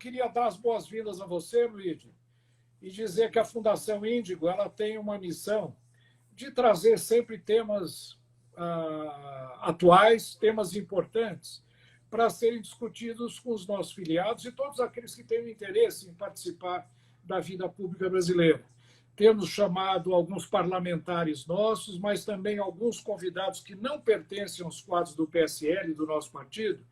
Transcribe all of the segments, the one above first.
queria dar as boas-vindas a você, Luigi, e dizer que a Fundação Índigo ela tem uma missão de trazer sempre temas atuais, temas importantes, para serem discutidos com os nossos filiados e todos aqueles que têm interesse em participar da vida pública brasileira. Temos chamado alguns parlamentares nossos, mas também alguns convidados que não pertencem aos quadros do PSL, do nosso partido,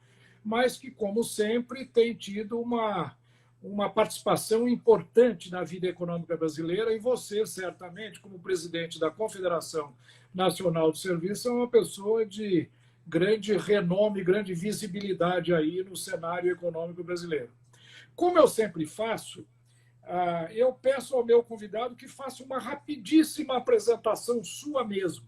mas que, como sempre, têm tido uma participação importante na vida econômica brasileira, e você, certamente, como presidente da Confederação Nacional de Serviços, é uma pessoa de grande renome, grande visibilidade aí no cenário econômico brasileiro. Como eu sempre faço, eu peço ao meu convidado que faça uma rapidíssima apresentação sua mesmo.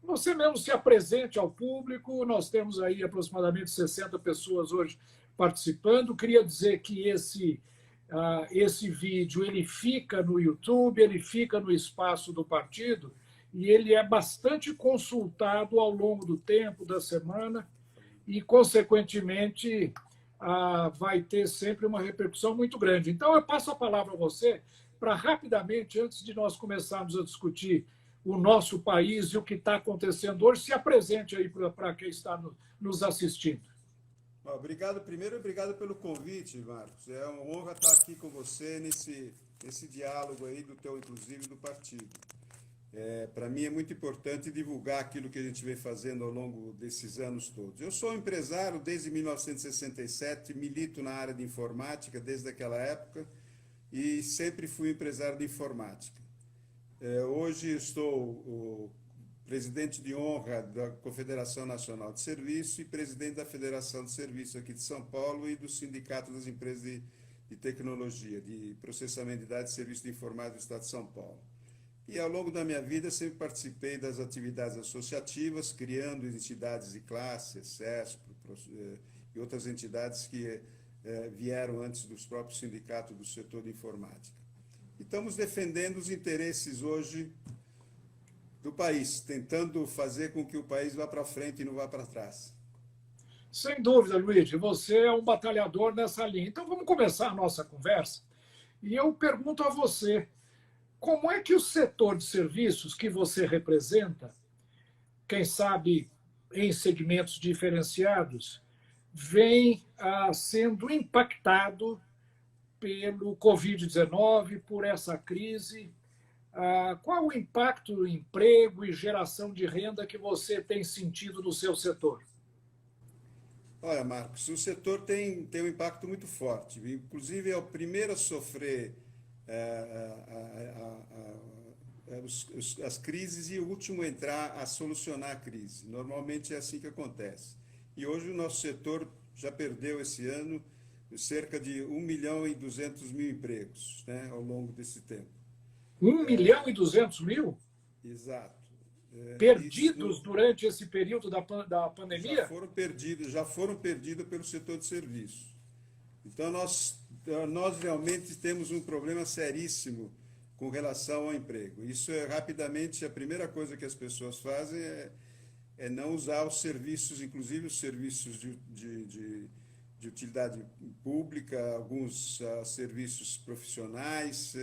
Você mesmo se apresente ao público, nós temos aí aproximadamente 60 pessoas hoje participando. Queria dizer que esse vídeo ele fica no YouTube, ele fica no espaço do partido, e ele é bastante consultado ao longo do tempo, da semana, e, consequentemente, vai ter sempre uma repercussão muito grande. Então, eu passo a palavra a você para, rapidamente, antes de nós começarmos a discutir o nosso país e o que está acontecendo hoje, se apresente aí para quem está nos assistindo. Obrigado, primeiro, obrigado pelo convite, Marcos. É uma honra estar aqui com você nesse diálogo aí do teu, inclusive, do partido. Para mim é muito importante divulgar aquilo que a gente vem fazendo ao longo desses anos todos. Eu sou empresário desde 1967, milito na área de informática desde aquela época e sempre fui empresário de informática. Hoje estou o presidente de honra da Confederação Nacional de Serviço e presidente da Federação de Serviço aqui de São Paulo e do Sindicato das Empresas de Tecnologia, de Processamento de Dados e Serviço de Informática do Estado de São Paulo. E, ao longo da minha vida, sempre participei das atividades associativas, criando entidades de classe, CESP, e outras entidades que vieram antes dos próprios sindicatos do setor de informática. E estamos defendendo os interesses hoje do país, tentando fazer com que o país vá para frente e não vá para trás. Sem dúvida, Luigi, você é um batalhador nessa linha. Então, vamos começar a nossa conversa. E eu pergunto a você, como é que o setor de serviços que você representa, quem sabe em segmentos diferenciados, vem sendo impactado pelo Covid-19, por essa crise? Qual o impacto no emprego e geração de renda que você tem sentido no seu setor? Olha, Marcos, o setor tem um impacto muito forte. Inclusive, é o primeiro a sofrer as crises e o último a entrar a solucionar a crise. Normalmente é assim que acontece. E hoje o nosso setor já perdeu esse ano cerca de 1.200.000 empregos, né, ao longo desse tempo. 1.200.000? Exato. Perdidos durante esse período da pandemia? Já foram perdidos pelo setor de serviços. Então, nós realmente temos um problema seríssimo com relação ao emprego. Isso rapidamente, a primeira coisa que as pessoas fazem é não usar os serviços, inclusive os serviços de utilidade pública, alguns serviços profissionais.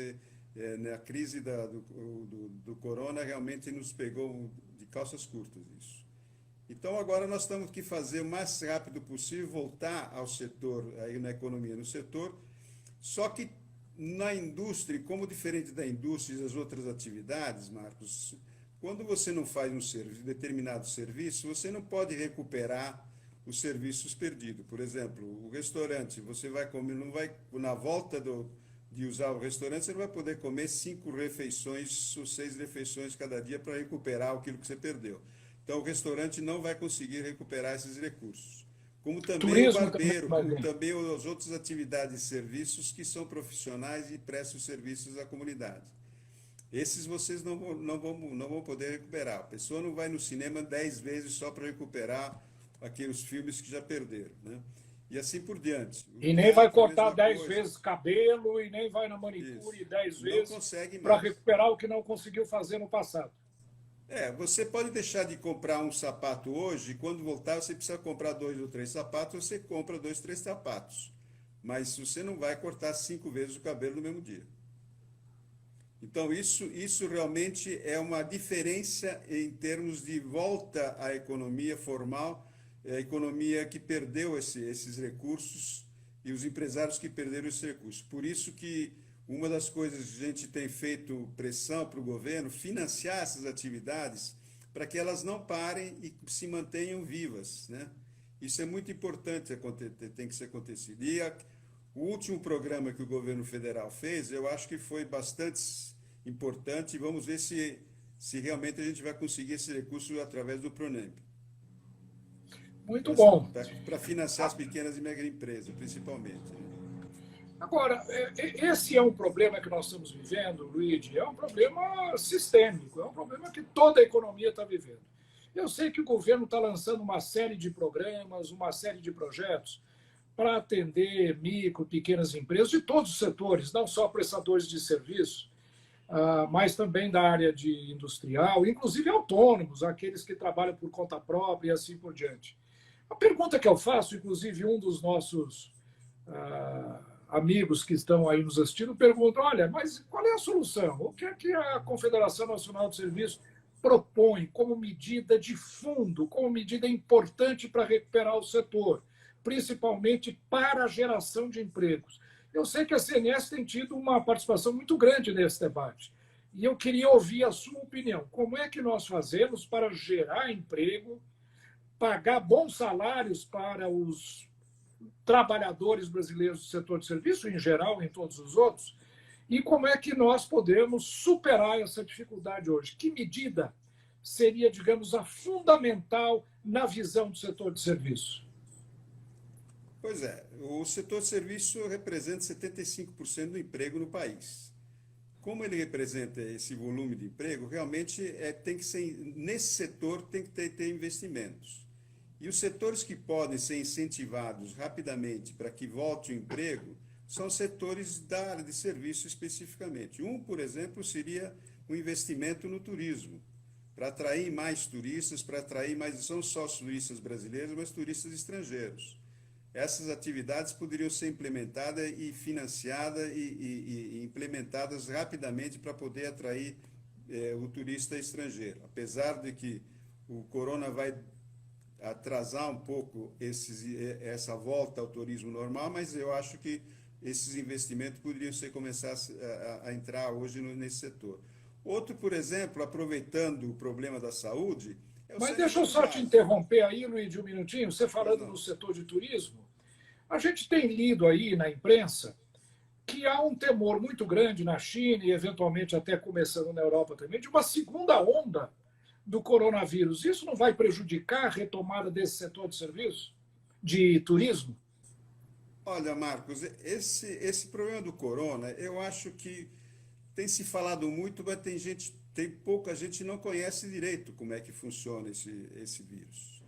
Na crise do corona, realmente nos pegou de calças curtas isso. Então, agora nós temos que fazer o mais rápido possível, voltar ao setor, aí na economia, no setor, só que na indústria, como diferente da indústria e das outras atividades, Marcos, quando você não faz determinado serviço, você não pode recuperar os serviços perdidos. Por exemplo, o restaurante, você vai comer, não vai, na volta de usar o restaurante, você não vai poder comer 5 refeições ou 6 refeições cada dia para recuperar aquilo que você perdeu. Então, o restaurante não vai conseguir recuperar esses recursos. Como também o barbeiro, como também as outras atividades e serviços que são profissionais e prestam serviços à comunidade. Esses vocês não vão poder recuperar. A pessoa não vai no cinema 10 vezes só para recuperar aqueles filmes que já perderam, né? E assim por diante. E nem vai cortar 10 vezes cabelo, e nem vai na manicure 10 vezes para recuperar o que não conseguiu fazer no passado. Você pode deixar de comprar um sapato hoje, e quando voltar você precisa comprar 2 ou 3 sapatos, você compra 2, 3 sapatos. mas você não vai cortar 5 vezes o cabelo no mesmo dia. Então, isso realmente é uma diferença em termos de volta à economia formal, a economia que perdeu esses recursos e os empresários que perderam esses recursos. Por isso que uma das coisas que a gente tem feito pressão para o governo, financiar essas atividades para que elas não parem e se mantenham vivas, né? Isso é muito importante, tem que ser acontecido. O último programa que o governo federal fez, eu acho que foi bastante importante, e vamos ver se realmente a gente vai conseguir esse recurso através do Pronamp. Muito bom. Para financiar as pequenas e médias empresas, principalmente. Agora, esse é um problema que nós estamos vivendo, Luigi, é um problema sistêmico, é um problema que toda a economia está vivendo. Eu sei que o governo está lançando uma série de programas, uma série de projetos para atender micro, pequenas empresas de todos os setores, não só prestadores de serviço, mas também da área de industrial, inclusive autônomos, aqueles que trabalham por conta própria e assim por diante. A pergunta que eu faço, inclusive um dos nossos amigos que estão aí nos assistindo perguntam: olha, mas qual é a solução? O que é que a Confederação Nacional de Serviços propõe como medida de fundo, como medida importante para recuperar o setor, principalmente para a geração de empregos? Eu sei que a CNS tem tido uma participação muito grande nesse debate. E eu queria ouvir a sua opinião. Como é que nós fazemos para gerar emprego, pagar bons salários para os trabalhadores brasileiros do setor de serviço, em geral, em todos os outros, e como é que nós podemos superar essa dificuldade hoje? Que medida seria, digamos, a fundamental na visão do setor de serviço? Pois é, o setor de serviço representa 75% do emprego no país. Como ele representa esse volume de emprego, realmente tem que ser, nesse setor tem que ter investimentos. E os setores que podem ser incentivados rapidamente para que volte o emprego são setores da área de serviço especificamente. Um, por exemplo, seria o investimento no turismo, para atrair mais turistas, para atrair mais, não só os turistas brasileiros, mas turistas estrangeiros. Essas atividades poderiam ser implementadas e financiadas e implementadas rapidamente para poder atrair o turista estrangeiro. Apesar de que o corona vai atrasar um pouco essa volta ao turismo normal, mas eu acho que esses investimentos poderiam começar a entrar hoje nesse setor. Outro, por exemplo, aproveitando o problema da saúde... Mas deixa eu só te interromper aí, Luiz, um minutinho. Você falando no setor de turismo, a gente tem lido aí na imprensa que há um temor muito grande na China e, eventualmente, até começando na Europa também, de uma segunda onda do coronavírus. Isso não vai prejudicar a retomada desse setor de serviço, de turismo? Olha, Marcos, esse problema do corona, eu acho que tem se falado muito, mas tem pouca gente que não conhece direito como é que funciona esse vírus.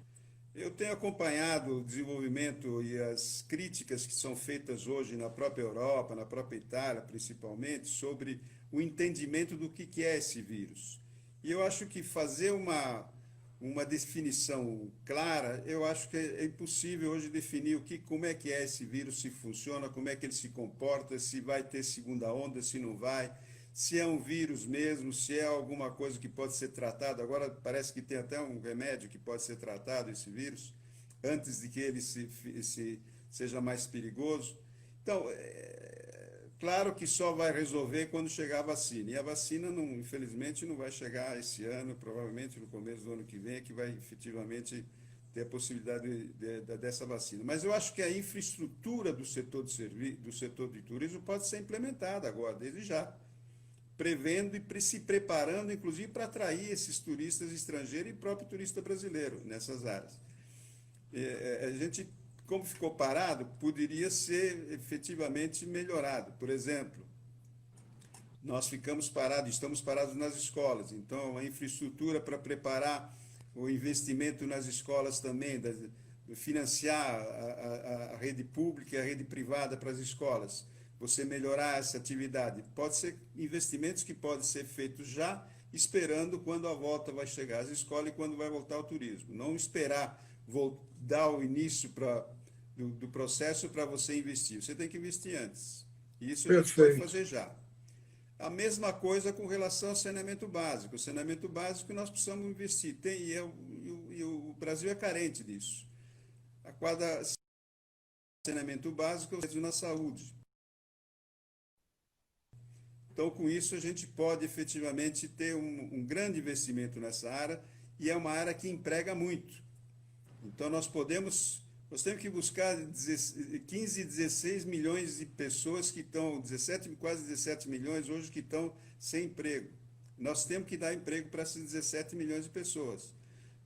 Eu tenho acompanhado o desenvolvimento e as críticas que são feitas hoje na própria Europa, na própria Itália, principalmente, sobre o entendimento do que é esse vírus. E eu acho que fazer uma definição clara, eu acho que é impossível hoje definir como é que é esse vírus, se funciona, como é que ele se comporta, se vai ter segunda onda, se não vai, se é um vírus mesmo, se é alguma coisa que pode ser tratado. Agora parece que tem até um remédio que pode ser tratado, esse vírus, antes de que ele seja mais perigoso. Então, claro que só vai resolver quando chegar a vacina. E a vacina, infelizmente, não vai chegar esse ano, provavelmente no começo do ano que vem, é que vai efetivamente ter a possibilidade dessa vacina. Mas eu acho que a infraestrutura do setor de turismo pode ser implementada agora, desde já, prevendo e se preparando, inclusive, para atrair esses turistas estrangeiros e próprio turista brasileiro nessas áreas. A gente, como ficou parado, poderia ser efetivamente melhorado. Por exemplo, nós estamos parados nas escolas, então a infraestrutura para preparar o investimento nas escolas também, financiar a rede pública e a rede privada para as escolas, você melhorar essa atividade. Pode ser investimentos que podem ser feitos já, esperando quando a volta vai chegar às escolas e quando vai voltar o turismo. Não esperar dar o início para do processo para você investir. Você tem que investir antes. E isso a gente pode Perfeito. fazer já. A mesma coisa com relação ao saneamento básico. O saneamento básico nós precisamos investir. E o Brasil é carente disso. A quadra saneamento básico é na saúde. Então, com isso, a gente pode efetivamente ter um grande investimento nessa área e é uma área que emprega muito. Então, nós temos que buscar 15, 16 milhões de pessoas que estão, quase 17 milhões hoje que estão sem emprego. Nós temos que dar emprego para esses 17 milhões de pessoas.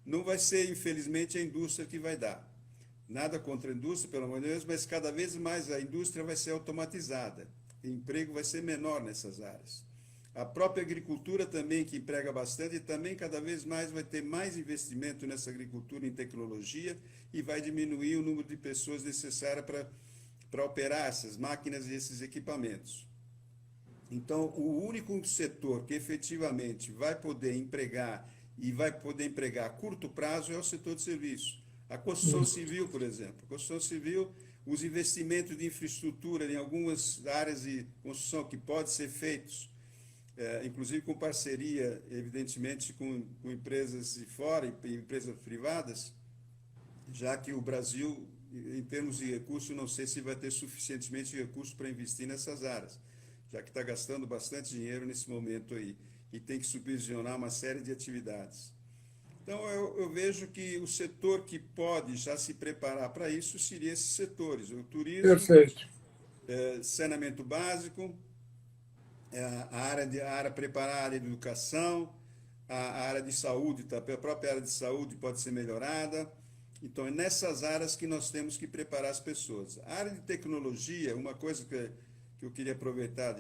Não vai ser, infelizmente, a indústria que vai dar. Nada contra a indústria, pelo amor de Deus, mas cada vez mais a indústria vai ser automatizada. O emprego vai ser menor nessas áreas. A própria agricultura também, que emprega bastante, e também cada vez mais vai ter mais investimento nessa agricultura em tecnologia e vai diminuir o número de pessoas necessárias para operar essas máquinas e esses equipamentos. Então, o único setor que efetivamente vai poder empregar e vai poder empregar a curto prazo é o setor de serviço. A construção civil, por exemplo. A construção civil, os investimentos de infraestrutura em algumas áreas de construção que podem ser feitos, inclusive com parceria, evidentemente, com empresas de fora e empresas privadas, já que o Brasil, em termos de recursos, não sei se vai ter suficientemente recursos para investir nessas áreas, já que está gastando bastante dinheiro nesse momento aí e tem que supervisionar uma série de atividades. Então, eu vejo que o setor que pode já se preparar para isso seria esses setores, o turismo, Perfeito. saneamento básico, a área preparar a área de educação, a área de saúde, a própria área de saúde pode ser melhorada. Então, é nessas áreas que nós temos que preparar as pessoas. A área de tecnologia, uma coisa que eu queria aproveitar,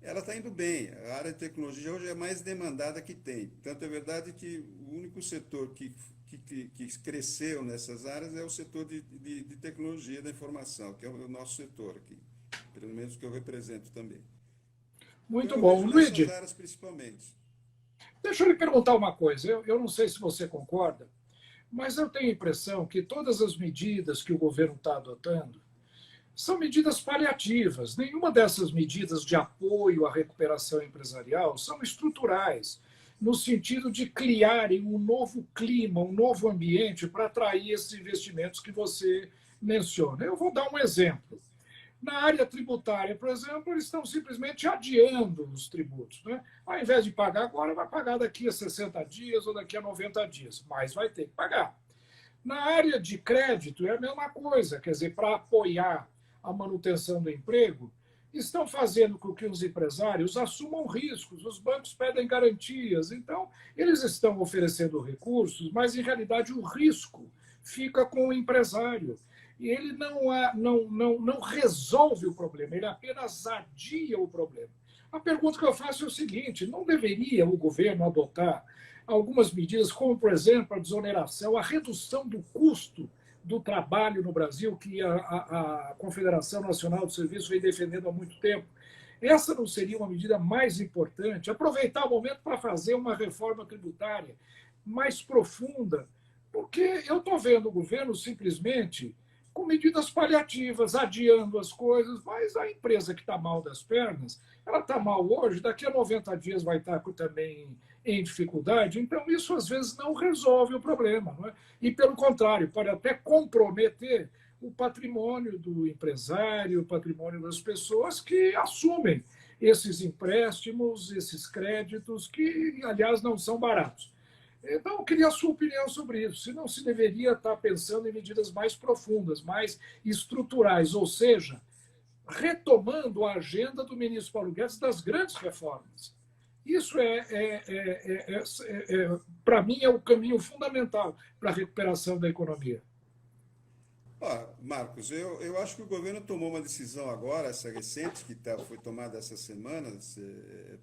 ela está indo bem. A área de tecnologia hoje é a mais demandada que tem. Tanto é verdade que o único setor que cresceu nessas áreas é o setor de tecnologia da informação, que é o nosso setor aqui, pelo menos que eu represento também. Então, Muito eu bom. vejo nessas Luigi, áreas principalmente. deixa eu lhe perguntar uma coisa. Eu não sei se você concorda, mas eu tenho a impressão que todas as medidas que o governo está adotando são medidas paliativas. Nenhuma dessas medidas de apoio à recuperação empresarial são estruturais, no sentido de criarem um novo clima, um novo ambiente para atrair esses investimentos que você menciona. Eu vou dar um exemplo. Na área tributária, por exemplo, eles estão simplesmente adiando os tributos. Né? Ao invés de pagar agora, vai pagar daqui a 60 dias ou daqui a 90 dias, mas vai ter que pagar. Na área de crédito, é a mesma coisa, quer dizer, para apoiar a manutenção do emprego, estão fazendo com que os empresários assumam riscos, os bancos pedem garantias, então eles estão oferecendo recursos, mas em realidade o risco fica com o empresário. E ele não resolve o problema, ele apenas adia o problema. A pergunta que eu faço é o seguinte: não deveria o governo adotar algumas medidas, como, por exemplo, a desoneração, a redução do custo do trabalho no Brasil, que a Confederação Nacional de Serviços vem defendendo há muito tempo? Essa não seria uma medida mais importante? Aproveitar o momento para fazer uma reforma tributária mais profunda, porque eu estou vendo o governo simplesmente com medidas paliativas, adiando as coisas, mas a empresa que está mal das pernas, ela está mal hoje, daqui a 90 dias vai estar também em dificuldade, então isso às vezes não resolve o problema. Não é? E, pelo contrário, pode até comprometer o patrimônio do empresário, o patrimônio das pessoas que assumem esses empréstimos, esses créditos, que, aliás, não são baratos. Então, eu queria a sua opinião sobre isso. Se não se deveria estar pensando em medidas mais profundas, mais estruturais, ou seja, retomando a agenda do ministro Paulo Guedes das grandes reformas. Isso para mim, é o caminho fundamental para a recuperação da economia. Marcos, eu acho que o governo tomou uma decisão agora, essa recente, que foi tomada essa semana,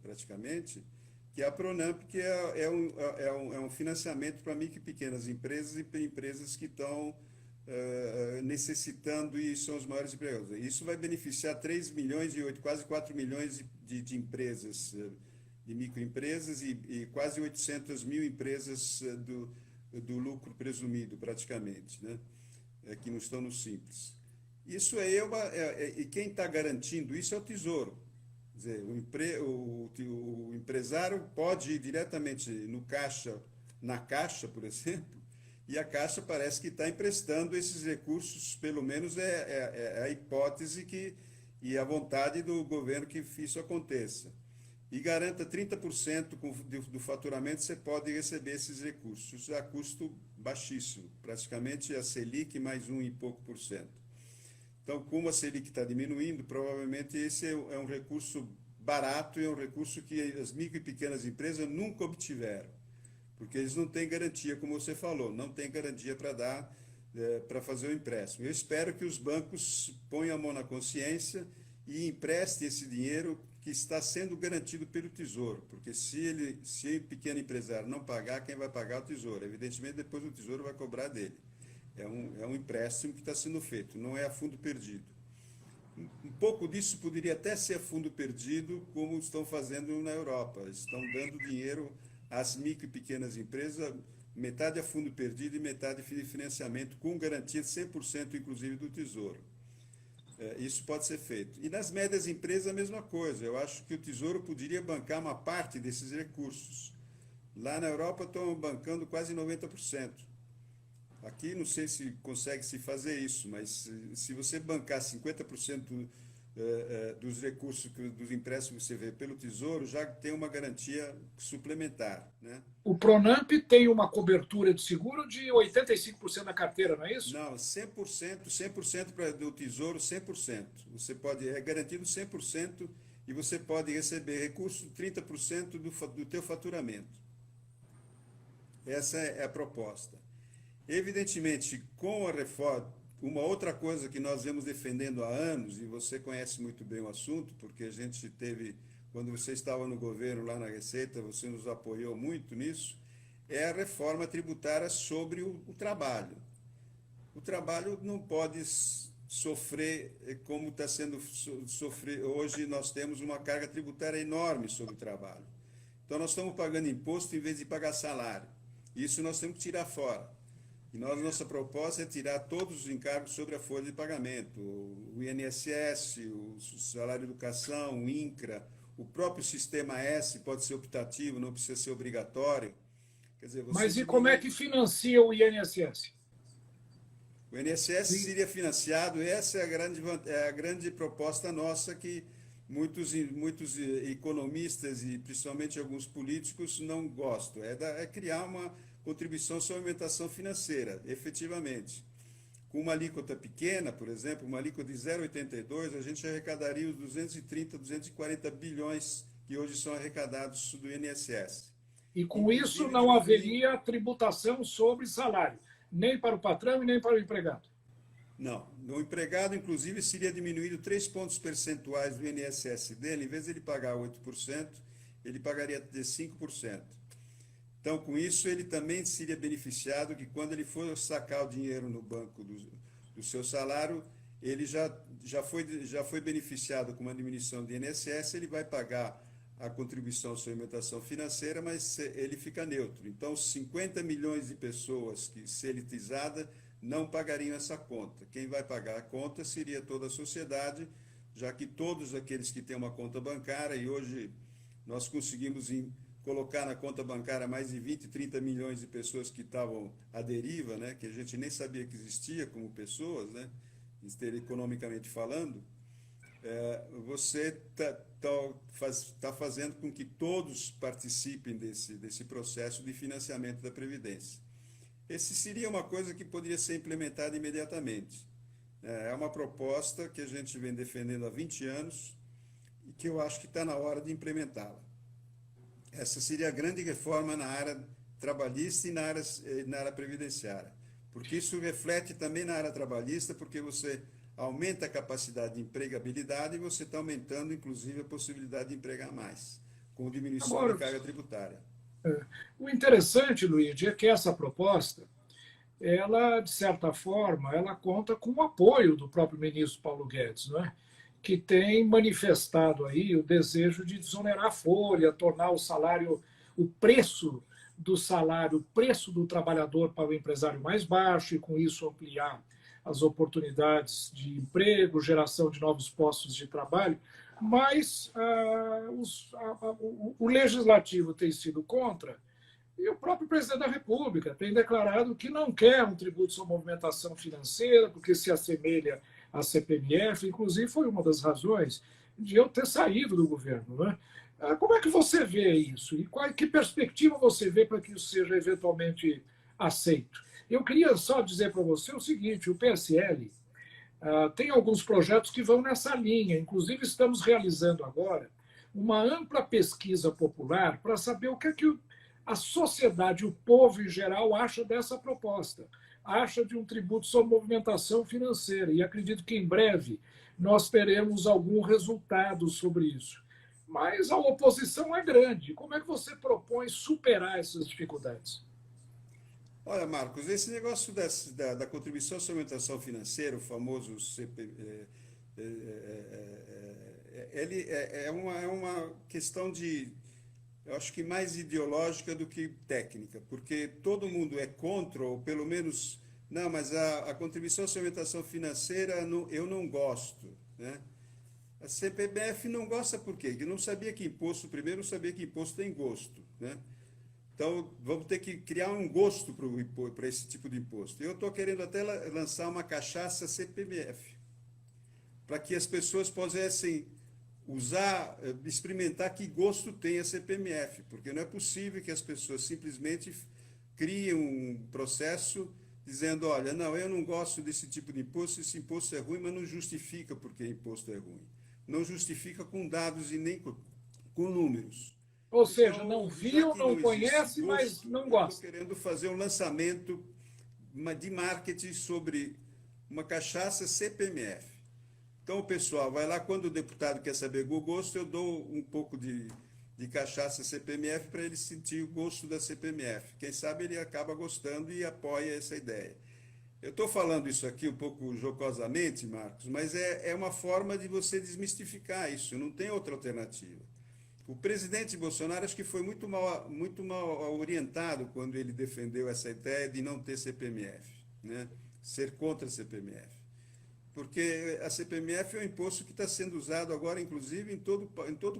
praticamente, que é a Pronamp, que é um financiamento para micro e pequenas empresas e para empresas que estão necessitando e são os maiores empregadores. Isso vai beneficiar 3 milhões e quase 4 milhões de empresas, de microempresas e quase 800 mil empresas do lucro presumido, praticamente, né? Que não estão no Simples. Isso e quem está garantindo isso é o Tesouro. Quer dizer, o empresário pode ir diretamente no caixa, na Caixa, por exemplo, e a Caixa parece que está emprestando esses recursos, pelo menos é a hipótese e a vontade do governo que isso aconteça. E garanta 30% do faturamento, você pode receber esses recursos a custo baixíssimo, praticamente a Selic mais 1 e pouco por cento. Então, como a Selic está diminuindo, provavelmente esse é um recurso barato e é um recurso que as micro e pequenas empresas nunca obtiveram, porque eles não têm garantia, como você falou, não tem garantia para dar, para fazer o empréstimo. Eu espero que os bancos ponham a mão na consciência e emprestem esse dinheiro que está sendo garantido pelo Tesouro, porque se o pequeno empresário não pagar, quem vai pagar é o Tesouro. Evidentemente, depois o Tesouro vai cobrar dele. É um empréstimo que está sendo feito, não é a fundo perdido. Um pouco disso poderia até ser a fundo perdido, como estão fazendo na Europa. Estão dando dinheiro às micro e pequenas empresas, metade a fundo perdido e metade de financiamento, com garantia de 100%, inclusive, do Tesouro. Isso pode ser feito. E nas médias empresas, a mesma coisa. Eu acho que o Tesouro poderia bancar uma parte desses recursos. Lá na Europa estão bancando quase 90%. Aqui não sei se consegue se fazer isso, mas se você bancar 50% dos recursos, dos empréstimos que você vê pelo Tesouro, já tem uma garantia suplementar, né? O Pronamp tem uma cobertura de seguro de 85% da carteira, não é isso? Não, 100% do Tesouro, 100%. Você pode, é garantido 100% e você pode receber recurso 30% do teu faturamento. Essa é a proposta. Evidentemente, com a reforma, uma outra coisa que nós vemos defendendo há anos, e você conhece muito bem o assunto, porque a gente teve, quando você estava no governo lá na Receita, você nos apoiou muito nisso, é a reforma tributária sobre o trabalho. O trabalho não pode sofrer como está sendo sofrer. Hoje nós temos uma carga tributária enorme sobre o trabalho. Então nós estamos pagando imposto em vez de pagar salário. Isso nós temos que tirar fora. E nossa proposta é tirar todos os encargos sobre a folha de pagamento, o INSS, o salário de educação, o INCRA, o próprio sistema S pode ser optativo, não precisa ser obrigatório. Quer dizer, mas e como é que financia o INSS? O INSS seria financiado, essa é a grande proposta nossa que muitos economistas e principalmente alguns políticos não gostam, é criar uma contribuição sobre alimentação financeira, efetivamente. Com uma alíquota pequena, por exemplo, uma alíquota de 0,82, a gente arrecadaria os 230, 240 bilhões que hoje são arrecadados do INSS. E com isso não haveria tributação sobre salário, nem para o patrão e nem para o empregado. Não. O empregado, inclusive, seria diminuído 3 pontos percentuais do INSS dele, em vez de ele pagar 8%, ele pagaria 5%. Então, com isso, ele também seria beneficiado que quando ele for sacar o dinheiro no banco do seu salário, ele já foi beneficiado com uma diminuição do INSS, ele vai pagar a contribuição sobre alimentação financeira, mas ele fica neutro. Então, 50 milhões de pessoas que, se elitizada, não pagariam essa conta. Quem vai pagar a conta seria toda a sociedade, já que todos aqueles que têm uma conta bancária, e hoje nós conseguimos colocar na conta bancária mais de 20, 30 milhões de pessoas que estavam à deriva, né, que a gente nem sabia que existia como pessoas, né, economicamente falando, você está fazendo com que todos participem desse processo de financiamento da Previdência. Esse seria uma coisa que poderia ser implementada imediatamente. É uma proposta que a gente vem defendendo há 20 anos e que eu acho que está na hora de implementá-la. Essa seria a grande reforma na área trabalhista e na área previdenciária. Porque isso reflete também na área trabalhista, porque você aumenta a capacidade de empregabilidade e você está aumentando, inclusive, a possibilidade de empregar mais, com diminuição da carga tributária. O interessante, Luiz, é que essa proposta, ela, de certa forma, ela conta com o apoio do próprio ministro Paulo Guedes, não é? Que tem manifestado aí o desejo de desonerar a folha, tornar o salário, o preço do salário, o preço do trabalhador para o empresário mais baixo e, com isso, ampliar as oportunidades de emprego, geração de novos postos de trabalho, mas o legislativo tem sido contra, e o próprio presidente da República tem declarado que não quer um tributo sobre movimentação financeira, porque se assemelha à CPMF, inclusive foi uma das razões de eu ter saído do governo. Né? Como é que você vê isso? E que perspectiva você vê para que isso seja eventualmente aceito? Eu queria só dizer para você o seguinte: o PSL tem alguns projetos que vão nessa linha. Inclusive, estamos realizando agora uma ampla pesquisa popular para saber o que é que a sociedade, o povo em geral, acha dessa proposta. Acha de um tributo sobre movimentação financeira. E acredito que em breve nós teremos algum resultado sobre isso. Mas a oposição é grande. Como é que você propõe superar essas dificuldades? Olha, Marcos, esse negócio da contribuição sobre alimentação financeira, o famoso CP, ele é uma questão de, eu acho que mais ideológica do que técnica, porque todo mundo é contra, ou pelo menos, não, mas a contribuição sobre alimentação financeira eu não gosto, né? A CPMF não gosta por quê? Porque não sabia que imposto, primeiro não sabia que imposto tem gosto, né? Então, vamos ter que criar um gosto para esse tipo de imposto. Eu estou querendo até lançar uma cachaça CPMF, para que as pessoas pudessem usar, experimentar que gosto tem a CPMF, porque não é possível que as pessoas simplesmente criem um processo dizendo, olha, não, eu não gosto desse tipo de imposto, esse imposto é ruim, mas não justifica porque imposto é ruim. Não justifica com dados e nem com números. Ou seja, não Então, já viu, que não não existe conhece, mas gosto, não eu estou gosta. querendo fazer um lançamento de marketing sobre uma cachaça CPMF. Então, o pessoal vai lá, quando o deputado quer saber o gosto, eu dou um pouco de cachaça CPMF para ele sentir o gosto da CPMF. Quem sabe ele acaba gostando e apoia essa ideia. Eu estou falando isso aqui um pouco jocosamente, Marcos, mas é uma forma de você desmistificar isso, não tem outra alternativa. O presidente Bolsonaro acho que foi muito mal orientado quando ele defendeu essa ideia de não ter CPMF, né? Ser contra a CPMF. Porque a CPMF é um imposto que está sendo usado agora, inclusive,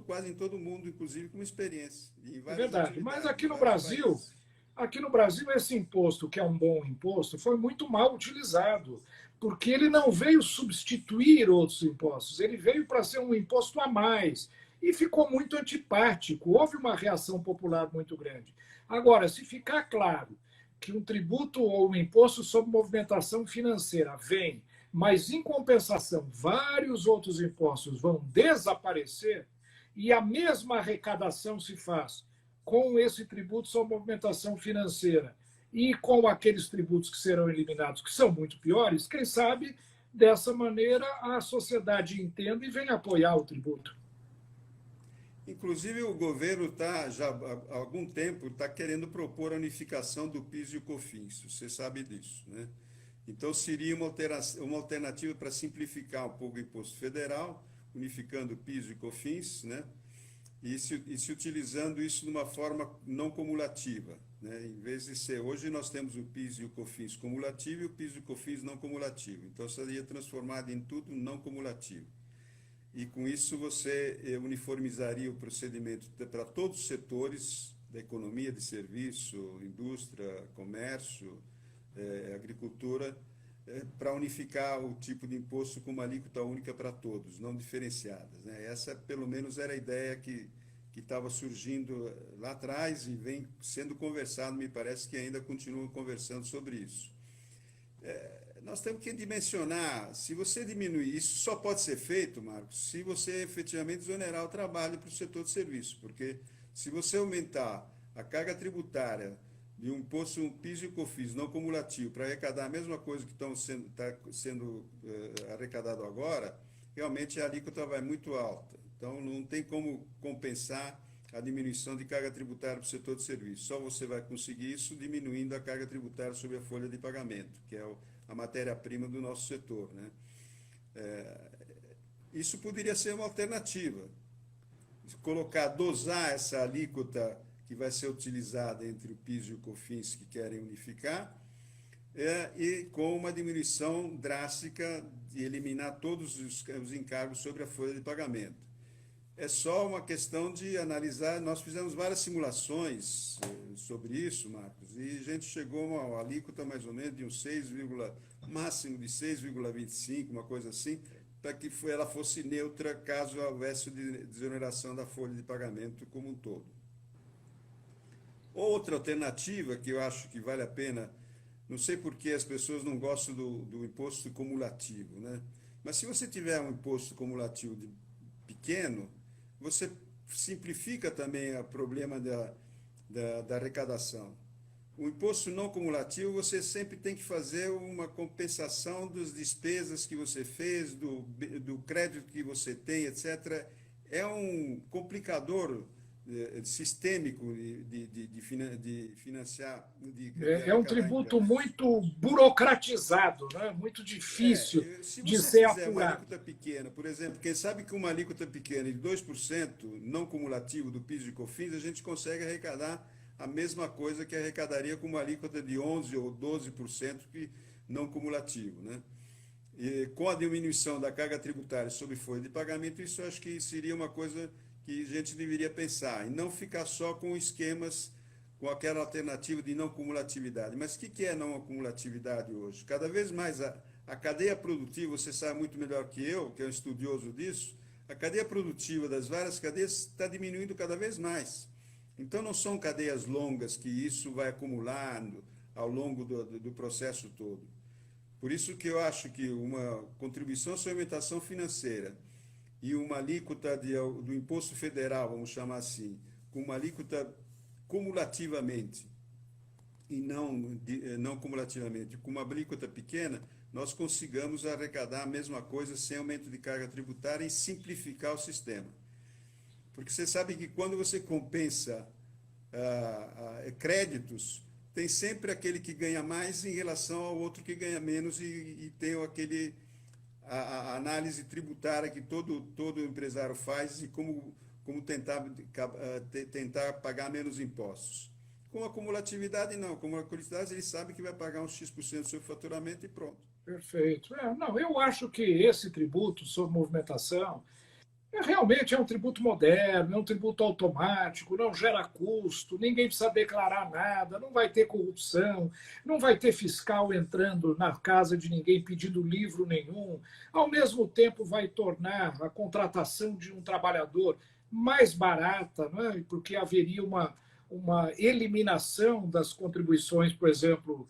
quase em todo mundo, inclusive como experiência, em É várias verdade. Mas atividades, em aqui no vários Brasil, países. esse imposto, que é um bom imposto, foi muito mal utilizado, porque ele não veio substituir outros impostos, ele veio para ser um imposto a mais e ficou muito antipático. Houve uma reação popular muito grande. Agora, se ficar claro que um tributo ou um imposto sobre movimentação financeira vem, mas em compensação vários outros impostos vão desaparecer e a mesma arrecadação se faz com esse tributo sobre movimentação financeira e com aqueles tributos que serão eliminados, que são muito piores, quem sabe dessa maneira a sociedade entenda e venha apoiar o tributo. Inclusive, o governo já há algum tempo está querendo propor a unificação do PIS e o COFINS, você sabe disso, né? Então, seria uma alternativa para simplificar um pouco o imposto federal, unificando o PIS e o COFINS, né? E se utilizando isso de uma forma não cumulativa, né? Em vez de ser, hoje nós temos o PIS e o COFINS cumulativo e o PIS e o COFINS não cumulativo. Então, seria transformado em tudo não cumulativo. E com isso você uniformizaria o procedimento para todos os setores da economia, de serviço, indústria, comércio, agricultura, para unificar o tipo de imposto com uma alíquota única para todos, não diferenciadas, né? Essa, pelo menos, era a ideia que estava surgindo lá atrás e vem sendo conversado, me parece que ainda continuam conversando sobre isso. Nós temos que dimensionar, se você diminuir, isso só pode ser feito, Marcos, se você efetivamente desonerar o trabalho para o setor de serviço, porque se você aumentar a carga tributária de um imposto, um PIS e um COFINS não cumulativo para arrecadar a mesma coisa que está sendo arrecadado agora, realmente a alíquota vai muito alta. Então, não tem como compensar a diminuição de carga tributária para o setor de serviço. Só você vai conseguir isso diminuindo a carga tributária sobre a folha de pagamento, que é a matéria-prima do nosso setor, né? Isso poderia ser uma alternativa. Dosar essa alíquota que vai ser utilizada entre o PIS e o COFINS que querem unificar, e com uma diminuição drástica de eliminar todos os encargos sobre a folha de pagamento. É só uma questão de analisar. Nós fizemos várias simulações sobre isso, Marcos, e a gente chegou a uma alíquota mais ou menos de um 6, máximo de 6,25, uma coisa assim, para que ela fosse neutra caso houvesse desoneração da folha de pagamento como um todo. Outra alternativa que eu acho que vale a pena, não sei por que as pessoas não gostam do imposto cumulativo, né? Mas se você tiver um imposto cumulativo pequeno, você simplifica também o problema da arrecadação. O imposto não cumulativo, você sempre tem que fazer uma compensação das despesas que você fez, do crédito que você tem, etc. É um complicador sistêmico de financiar. É um tributo muito burocratizado, né? Muito difícil de ser apurado. Se você fizer uma alíquota pequena, por exemplo, quem sabe que uma alíquota pequena de 2% não cumulativo do PIS e COFINS, a gente consegue arrecadar a mesma coisa que arrecadaria com uma alíquota de 11% ou 12% que não cumulativo, né? E com a diminuição da carga tributária sobre folha de pagamento, isso acho que seria uma coisa que a gente deveria pensar, e não ficar só com esquemas, com aquela alternativa de não cumulatividade. Mas o que é não cumulatividade hoje? Cada vez mais a cadeia produtiva, você sabe muito melhor que eu, que é um estudioso disso, a cadeia produtiva das várias cadeias está diminuindo cada vez mais. Então, não são cadeias longas que isso vai acumulando ao longo do processo todo. Por isso que eu acho que uma contribuição sobre alimentação financeira e uma alíquota do imposto federal, vamos chamar assim, com uma alíquota cumulativamente, e não cumulativamente, com uma alíquota pequena, nós consigamos arrecadar a mesma coisa sem aumento de carga tributária e simplificar o sistema. Porque você sabe que quando você compensa créditos, tem sempre aquele que ganha mais em relação ao outro que ganha menos e tem a análise tributária que todo empresário faz e como tentar pagar menos impostos. Com a cumulatividade, não. Com a cumulatividade, ele sabe que vai pagar uns X% do seu faturamento e pronto. Perfeito. Não, eu acho que esse tributo sobre movimentação realmente é um tributo moderno, é um tributo automático, não gera custo, ninguém precisa declarar nada, não vai ter corrupção, não vai ter fiscal entrando na casa de ninguém pedindo livro nenhum. Ao mesmo tempo, vai tornar a contratação de um trabalhador mais barata, né? Porque haveria uma eliminação das contribuições, por exemplo,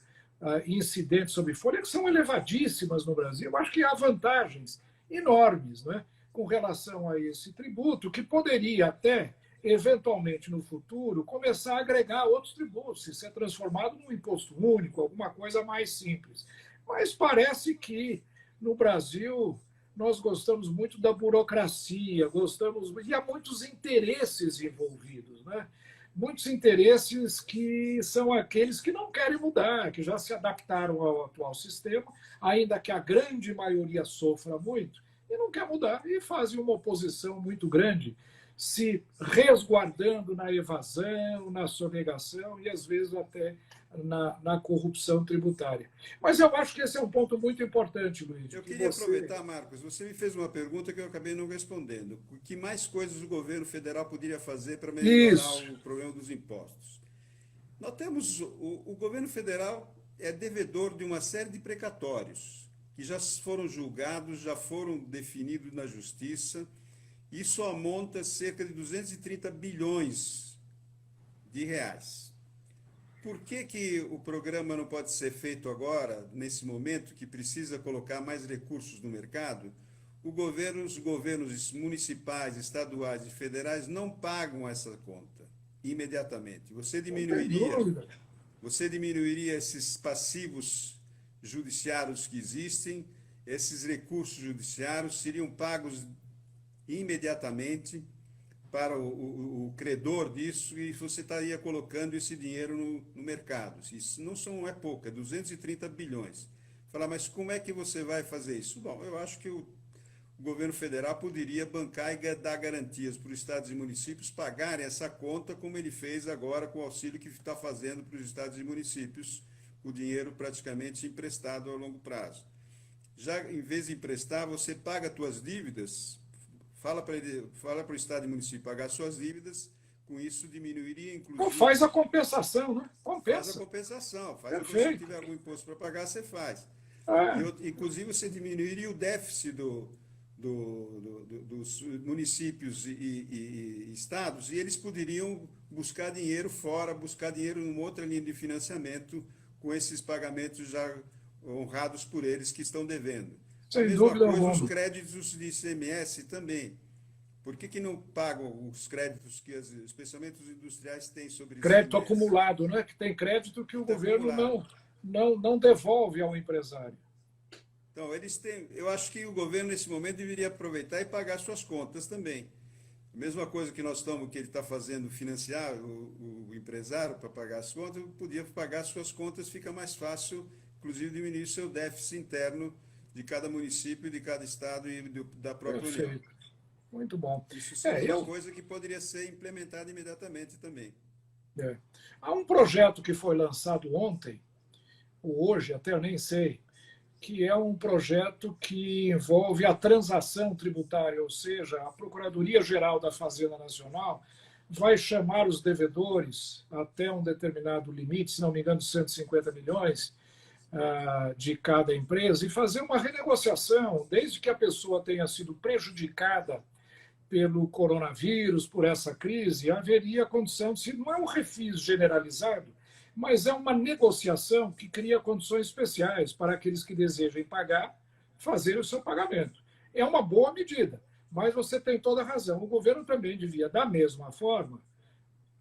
incidentes sobre folha, que são elevadíssimas no Brasil. Eu acho que há vantagens enormes, né, com relação a esse tributo, que poderia até, eventualmente, no futuro, começar a agregar outros tributos, e ser transformado num imposto único, alguma coisa mais simples. Mas parece que, no Brasil, nós gostamos muito da burocracia, e há muitos interesses envolvidos, né? Muitos interesses que são aqueles que não querem mudar, que já se adaptaram ao atual sistema, ainda que a grande maioria sofra muito, e não quer mudar, e fazem uma oposição muito grande, se resguardando na evasão, na sonegação e, às vezes, até na corrupção tributária. Mas eu acho que esse é um ponto muito importante, Luiz. Eu queria aproveitar, Marcos, você me fez uma pergunta que eu acabei não respondendo. Que mais coisas o governo federal poderia fazer para melhorar o problema dos impostos? Nós temos, o governo federal é devedor de uma série de precatórios, que já foram julgados, já foram definidos na justiça, e isso amonta cerca de 230 bilhões de reais. Por que o programa não pode ser feito agora, nesse momento, que precisa colocar mais recursos no mercado? Os governos municipais, estaduais e federais não pagam essa conta imediatamente. Você diminuiria esses passivos judiciários que existem, esses recursos judiciários seriam pagos imediatamente para o credor disso, e você estaria colocando esse dinheiro no mercado. Isso não é pouco, é 230 bilhões. Falar, mas como é que você vai fazer isso? Bom, eu acho que o governo federal poderia bancar e dar garantias para os estados e municípios pagarem essa conta, como ele fez agora com o auxílio que está fazendo para os estados e municípios, o dinheiro praticamente emprestado a longo prazo. Já em vez de emprestar, você paga as suas dívidas, fala para o Estado e município pagar suas dívidas, com isso diminuiria, Então inclusive... faz a compensação, né? Faz a Compensa. compensação, se Perfeito. tiver algum imposto para pagar, você faz. É, Inclusive, você diminuiria o déficit dos municípios e estados, e eles poderiam buscar dinheiro fora, buscar dinheiro em outra linha de financiamento, com esses pagamentos já honrados por eles que estão devendo. A sem mesma dúvida coisa os alguma. créditos de ICMS também. Por que não pagam os créditos que, especialmente os industriais, têm sobre Crédito ICMS? acumulado, né? Que tem crédito que o Está governo acumulado. não devolve ao empresário. Então, eu acho que o governo, nesse momento, deveria aproveitar e pagar suas contas também. A mesma coisa que que ele está fazendo, financiar o empresário para pagar as contas, podia pagar suas contas, fica mais fácil, inclusive, diminuir o seu déficit interno de cada município, de cada estado e da própria União. Perfeito. Muito bom. Isso seria uma Eu, coisa que poderia ser implementada imediatamente também. é. Há um projeto que foi lançado ontem, ou hoje, até eu nem sei, que é um projeto que envolve a transação tributária, ou seja, a Procuradoria-Geral da Fazenda Nacional vai chamar os devedores até um determinado limite, se não me engano, de 150 milhões de cada empresa, e fazer uma renegociação, desde que a pessoa tenha sido prejudicada pelo coronavírus, por essa crise, haveria condição de, não é um refis generalizado, mas é uma negociação que cria condições especiais para aqueles que desejem pagar, fazer o seu pagamento. É uma boa medida, mas você tem toda a razão. O governo também devia, da mesma forma,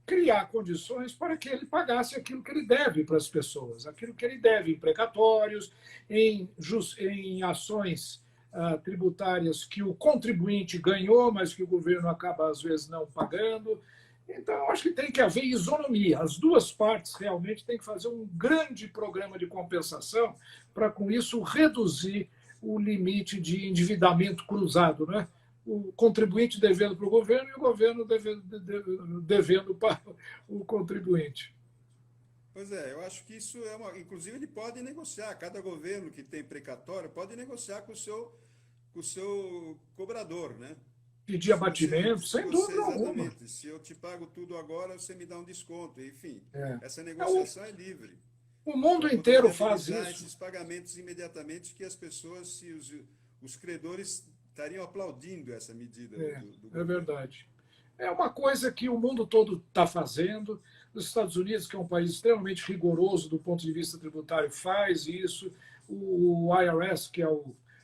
criar condições para que ele pagasse aquilo que ele deve para as pessoas, aquilo que ele deve em precatórios, em ações tributárias que o contribuinte ganhou, mas que o governo acaba, às vezes, não pagando. Então, acho que tem que haver isonomia. As duas partes realmente têm que fazer um grande programa de compensação para, com isso, reduzir o limite de endividamento cruzado, né? O contribuinte devendo para o governo e o governo devendo para o contribuinte. Pois é, eu acho que isso é uma. Inclusive, ele pode negociar. Cada governo que tem precatório pode negociar com o seu cobrador, né? Pedir Se você, abatimento, se sem você, dúvida alguma. exatamente, se eu te pago tudo agora, você me dá um desconto. Enfim, É. essa negociação é livre. O mundo Para poder inteiro faz viabilizar isso. esses pagamentos imediatamente, que as pessoas, se os credores estariam aplaudindo essa medida do É governo. verdade. É uma coisa que o mundo todo está fazendo. Os Estados Unidos, que é um país extremamente rigoroso do ponto de vista tributário, faz isso. O IRS, que é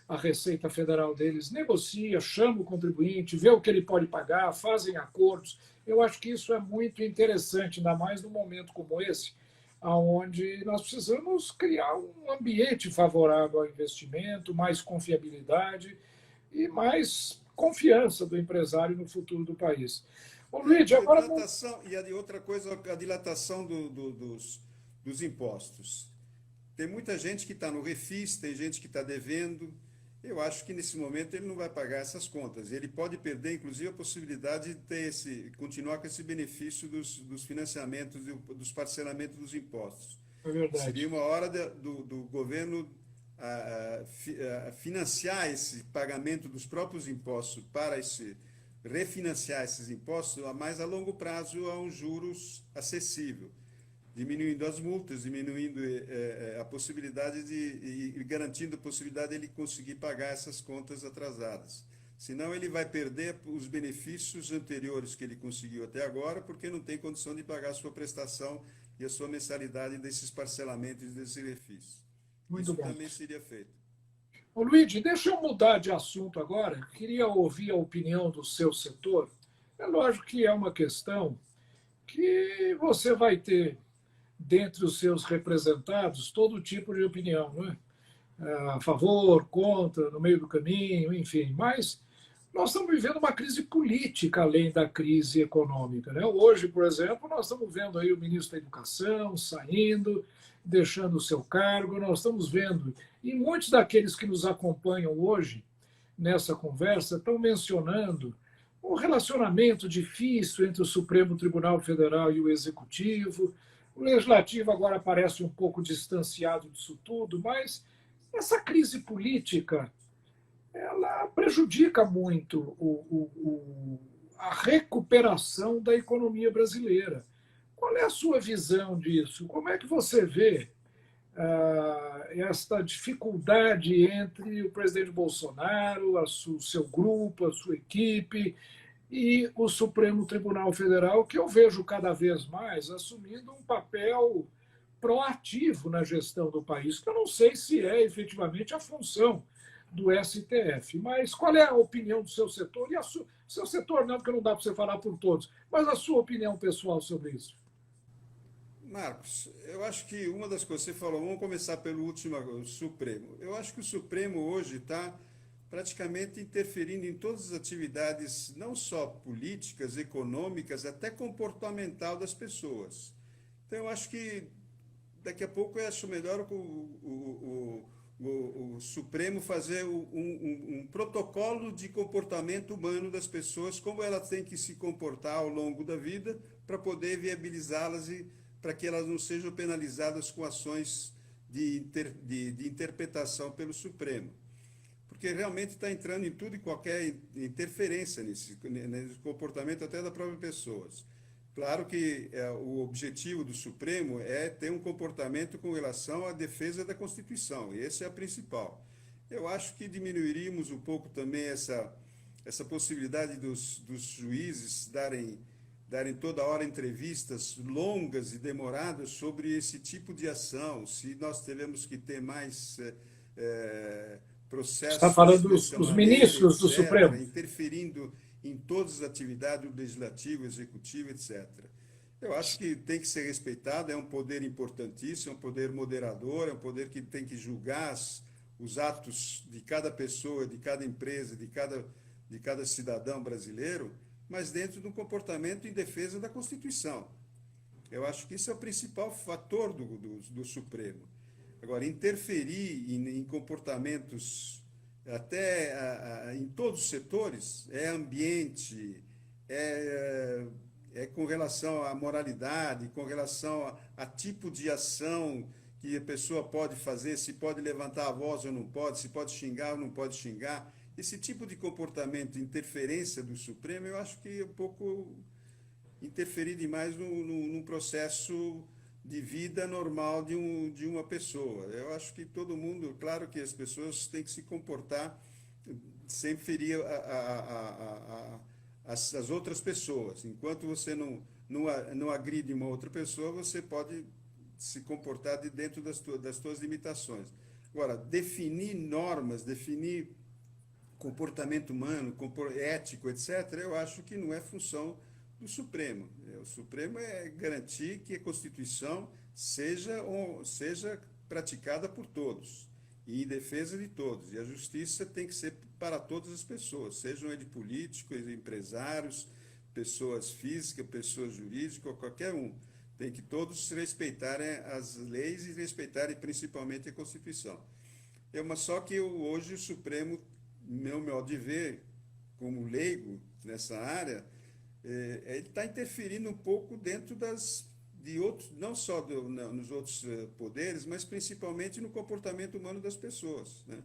a Receita Federal deles, negocia, chama o contribuinte, vê o que ele pode pagar, fazem acordos. Eu acho que isso é muito interessante, ainda mais num momento como esse, onde nós precisamos criar um ambiente favorável ao investimento, mais confiabilidade e mais confiança do empresário no futuro do país. Ô, Luiz, E a agora dilatação, outra coisa, a dilatação dos impostos. Tem muita gente que está no refis, tem gente que está devendo. Eu acho que nesse momento ele não vai pagar essas contas. Ele pode perder, inclusive, a possibilidade de continuar com esse benefício dos financiamentos, dos parcelamentos dos impostos. é verdade. Seria uma hora do governo financiar esse pagamento dos próprios impostos para refinanciar esses impostos, mas a longo prazo a juros acessível, diminuindo as multas, diminuindo a possibilidade e garantindo a possibilidade de ele conseguir pagar essas contas atrasadas. Senão ele vai perder os benefícios anteriores que ele conseguiu até agora, porque não tem condição de pagar a sua prestação e a sua mensalidade desses parcelamentos desses refis. Muito Isso bom. também seria feito. Ô, Luigi, deixa eu mudar de assunto agora. Queria ouvir a opinião do seu setor. É lógico que é uma questão que você vai ter, dentre os seus representados, todo tipo de opinião, não é? A favor, contra, no meio do caminho, enfim. Mas nós estamos vivendo uma crise política além da crise econômica, né? Hoje, por exemplo, nós estamos vendo aí o ministro da Educação saindo, deixando o seu cargo, nós estamos vendo, e muitos daqueles que nos acompanham hoje nessa conversa estão mencionando o relacionamento difícil entre o Supremo Tribunal Federal e o Executivo, O Legislativo agora parece um pouco distanciado disso tudo, mas essa crise política ela prejudica muito a recuperação da economia brasileira. Qual é a sua visão disso? Como é que você vê esta dificuldade entre o presidente Bolsonaro, o seu grupo, a sua equipe e o Supremo Tribunal Federal, que eu vejo cada vez mais assumindo um papel proativo na gestão do país, que eu não sei se é efetivamente a função do STF. Mas qual é a opinião do seu setor? E seu setor não, porque não dá para você falar por todos, mas a sua opinião pessoal sobre isso? Marcos, eu acho que uma das coisas que você falou, vamos começar pelo último, o Supremo. Eu acho que o Supremo hoje está praticamente interferindo em todas as atividades, não só políticas, econômicas, até comportamental das pessoas. Então, eu acho que daqui a pouco eu acho melhor o Supremo fazer um protocolo de comportamento humano das pessoas, como elas têm que se comportar ao longo da vida para poder viabilizá-las e para que elas não sejam penalizadas com ações de interpretação pelo Supremo. Porque realmente está entrando em tudo e qualquer interferência nesse comportamento até da própria pessoa. Claro que o objetivo do Supremo é ter um comportamento com relação à defesa da Constituição, e esse é a principal. Eu acho que diminuiríamos um pouco também essa possibilidade dos juízes darem toda hora entrevistas longas e demoradas sobre esse tipo de ação, se nós teremos que ter mais Você está processos falando dessa dos maneira, ministros do etc., Supremo? interferindo em todas as atividades do legislativo, executivo, etc. Eu acho que tem que ser respeitado, é um poder importantíssimo, é um poder moderador, é um poder que tem que julgar os atos de cada pessoa, de cada empresa, de cada cidadão brasileiro, mas dentro de um comportamento em defesa da Constituição. Eu acho que isso é o principal fator do Supremo. Agora, interferir em comportamentos até em todos os setores, é ambiente, é com relação à moralidade, com relação a tipo de ação que a pessoa pode fazer, se pode levantar a voz ou não pode, se pode xingar ou não pode xingar. Esse tipo de comportamento, interferência do Supremo, eu acho que é um pouco interferir demais num processo de vida normal de uma pessoa. Eu acho que todo mundo, claro que as pessoas têm que se comportar sem ferir as outras pessoas. Enquanto você não agride uma outra pessoa, você pode se comportar dentro das suas limitações. Agora, definir normas, definir comportamento humano, ético, etc., eu acho que não é função do Supremo. O Supremo é garantir que a Constituição seja praticada por todos e em defesa de todos. E a justiça tem que ser para todas as pessoas, sejam eles políticos, empresários, pessoas físicas, pessoas jurídicas, qualquer um. Tem que todos respeitarem as leis e respeitarem principalmente a Constituição. Mas só que hoje o Supremo, meu modo de ver, como leigo nessa área, ele está interferindo um pouco dentro de outros, não só nos outros poderes, mas principalmente no comportamento humano das pessoas, né?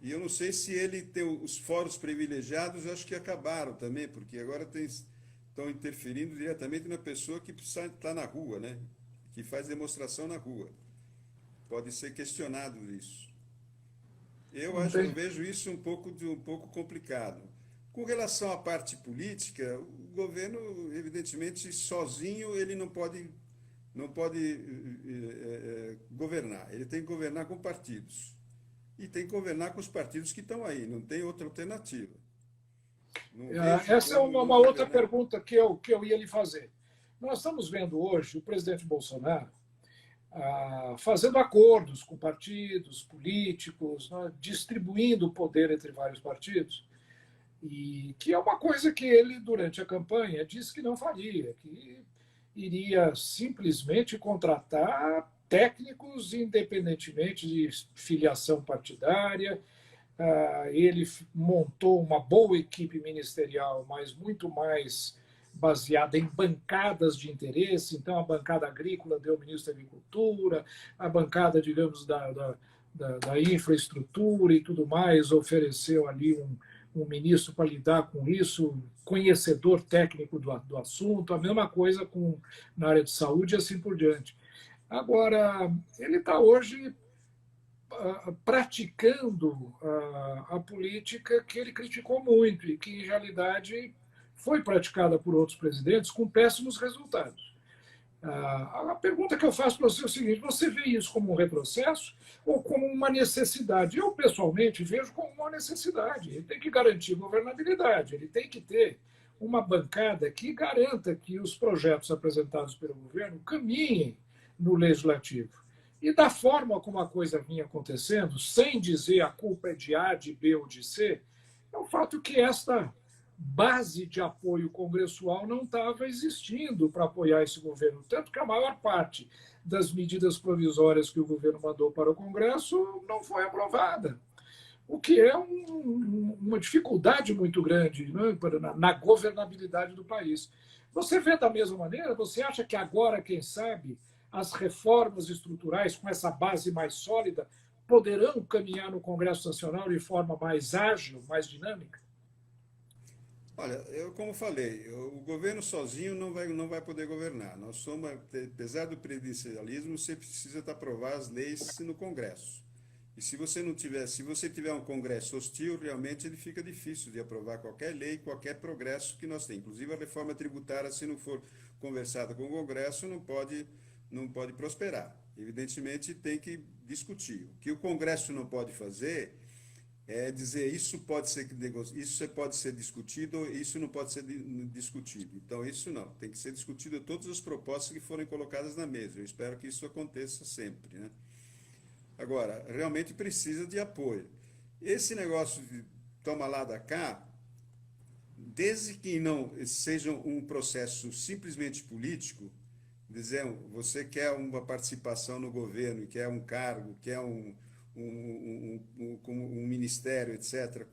E eu não sei se ele tem os fóruns privilegiados, acho que acabaram também, porque agora estão interferindo diretamente na pessoa que precisa estar na rua, né? Que faz demonstração na rua. Pode ser questionado isso. Eu vejo isso um pouco complicado. Com relação à parte política, o governo, evidentemente, sozinho ele não pode governar. Ele tem que governar com partidos. E tem que governar com os partidos que estão aí, não tem outra alternativa. Essa é uma outra pergunta que eu ia lhe fazer. Nós estamos vendo hoje o presidente Bolsonaro fazendo acordos com partidos políticos, né, distribuindo o poder entre vários partidos, e que é uma coisa que ele, durante a campanha, disse que não faria, que iria simplesmente contratar técnicos independentemente de filiação partidária. Ele montou uma boa equipe ministerial, mas muito mais baseada em bancadas de interesse. Então, a bancada agrícola deu o ministro da Agricultura, a bancada, digamos, da infraestrutura e tudo mais ofereceu ali um ministro para lidar com isso, conhecedor técnico do assunto, a mesma coisa na área de saúde e assim por diante. Agora, ele está hoje praticando a política que ele criticou muito e que, em realidade, foi praticada por outros presidentes com péssimos resultados. A pergunta que eu faço para você é o seguinte: você vê isso como um retrocesso ou como uma necessidade? Eu, pessoalmente, vejo como uma necessidade. Ele tem que garantir governabilidade, ele tem que ter uma bancada que garanta que os projetos apresentados pelo governo caminhem no legislativo. E da forma como a coisa vinha acontecendo, sem dizer a culpa é de A, de B ou de C, é o fato que esta base de apoio congressual não estava existindo para apoiar esse governo. Tanto que a maior parte das medidas provisórias que o governo mandou para o Congresso não foi aprovada. O que é uma dificuldade muito grande, né, na governabilidade do país. Você vê da mesma maneira? Você acha que agora, quem sabe, as reformas estruturais, com essa base mais sólida, poderão caminhar no Congresso Nacional de forma mais ágil, mais dinâmica? Olha, como falei, o governo sozinho não vai poder governar. Nós somos, apesar do presidencialismo, você precisa aprovar as leis no Congresso. E se você tiver um Congresso hostil, realmente ele fica difícil de aprovar qualquer lei, qualquer progresso que nós temos. Inclusive a reforma tributária, se não for conversada com o Congresso, não pode prosperar. Evidentemente, tem que discutir. O que o Congresso não pode fazer é dizer isso pode ser discutido, isso não pode ser discutido. Então, isso não. Tem que ser discutido todas as propostas que forem colocadas na mesa. Eu espero que isso aconteça sempre, né? Agora, realmente precisa de apoio. Esse negócio de toma lá da cá, desde que não seja um processo simplesmente político, dizendo, você quer uma participação no governo, quer um cargo, quer um ministério, etc.,